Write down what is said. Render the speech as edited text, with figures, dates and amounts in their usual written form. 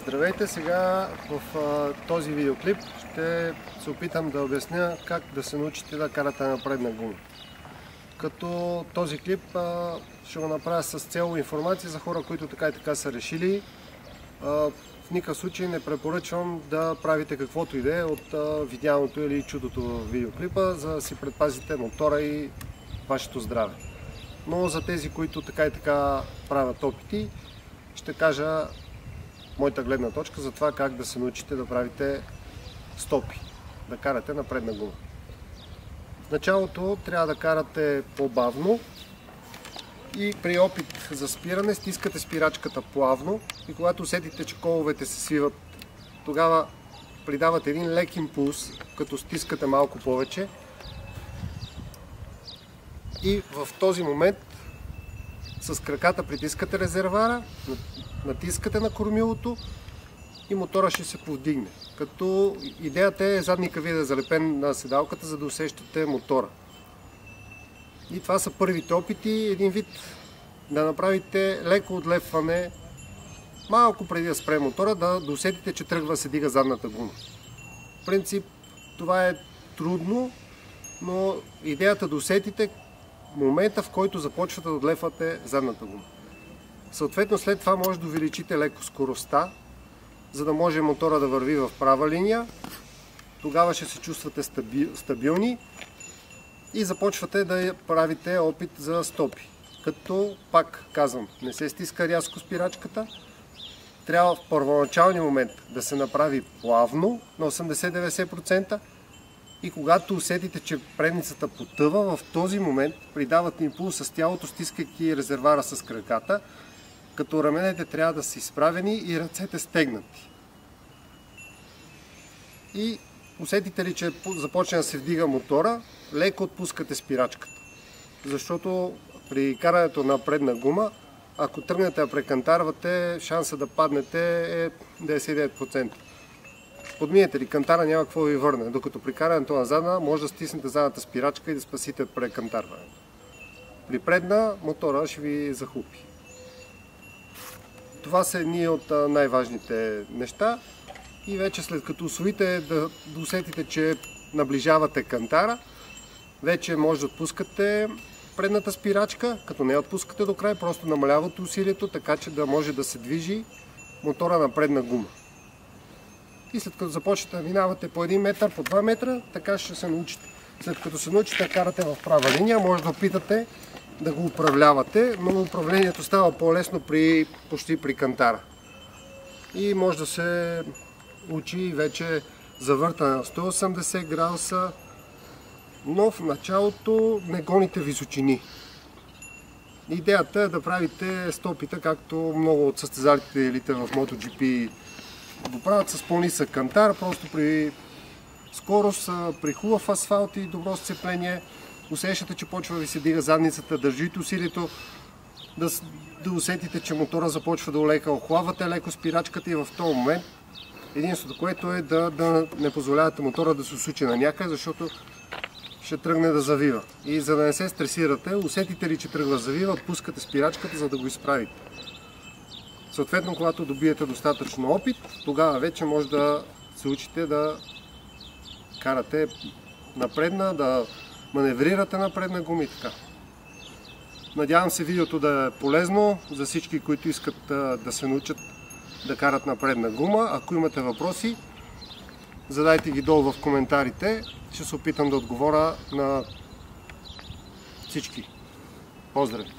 Здравейте! Сега в този видеоклип ще се опитам да обясня как да се научите да карате на предна гума. Като този клип ще го направя с цел информация за хора, които така и така са решили. В никакъв случай не препоръчвам да правите каквото и да е от видяното или чудото в видеоклипа, за да си предпазите мотора и вашето здраве. Но за тези, които така и така правят опити, ще кажа моята гледна точка за това как да се научите да правите стопи, да карате на предна гума. В началото трябва да карате по-бавно и при опит за спиране стискате спирачката плавно и когато усетите, че коловете се свиват, тогава придавате един лек импулс, като стискате малко повече и в този момент с краката притискате резервоара, натискате на кормилото и мотора ще се повдигне. Като идеята е задника ви да е залепен на седалката, за да усещате мотора. И това са първите опити, един вид да направите леко отлепване, малко преди да спре мотора, да усетите, че тръгва да се дига задната гума. В принцип това е трудно, но идеята да усетите момента, в който започвате да отлепвате задната гума. Съответно след това може да увеличите леко скоростта, за да може мотора да върви в права линия. Тогава ще се чувствате стабилни и започвате да правите опит за стопи. Като, пак казвам, не се стиска рязко спирачката. Трябва в първоначалния момент да се направи плавно на 80-90% и когато усетите, че предницата потъва, в този момент придавате импулс с тялото, стискайки резервоара с краката, като раменете трябва да са изправени и ръцете стегнати. И усетите ли, че започне да се вдига мотора, леко отпускате спирачката. Защото при карането на предна гума, ако тръгнете да прекантарвате, шанса да паднете е 99%. Подминете ли кантара, няма какво ви върне, докато при карането на задна може да стиснете задната спирачка и да спасите прекантарването. При предна мотора ще ви захлупи. Това са едни от най-важните неща и вече след като усвоите да усетите, че наближавате кантара, вече може да отпускате предната спирачка, като не отпускате до край, просто намалявате усилието, така че да може да се движи мотора на предна гума. И след като започнете да минавате по 1 метър, по 2 метра, така ще се научите. След като се научите да карате в права линия, може да опитате да го управлявате, но управлението става по-лесно почти при кантара. И може да се учи вече завъртане на 180 градуса, но в началото не гоните височини. Идеята е да правите стопите, както много от състезателите в MotoGP го правят с по-нисък кантар, просто при скорост, при хубав асфалт и добро сцепление. Усещате, че почва да ви се дига задницата, държите усилието, да усетите, че мотора започва да олека, охлабвате леко спирачката и в този момент единството, което е да не позволявате мотора да се усучи на някъде, защото ще тръгне да завива. И за да не се стресирате, усетите ли, че тръгва да завива, отпускате спирачката, за да го изправите. Съответно, когато добиете достатъчно опит, тогава вече може да се учите да карате напредна, да маневрирате на предна гума и така. Надявам се видеото да е полезно за всички, които искат да се научат да карат на предна гума. Ако имате въпроси, задайте ги долу в коментарите. Ще се опитам да отговоря на всички. Поздрави!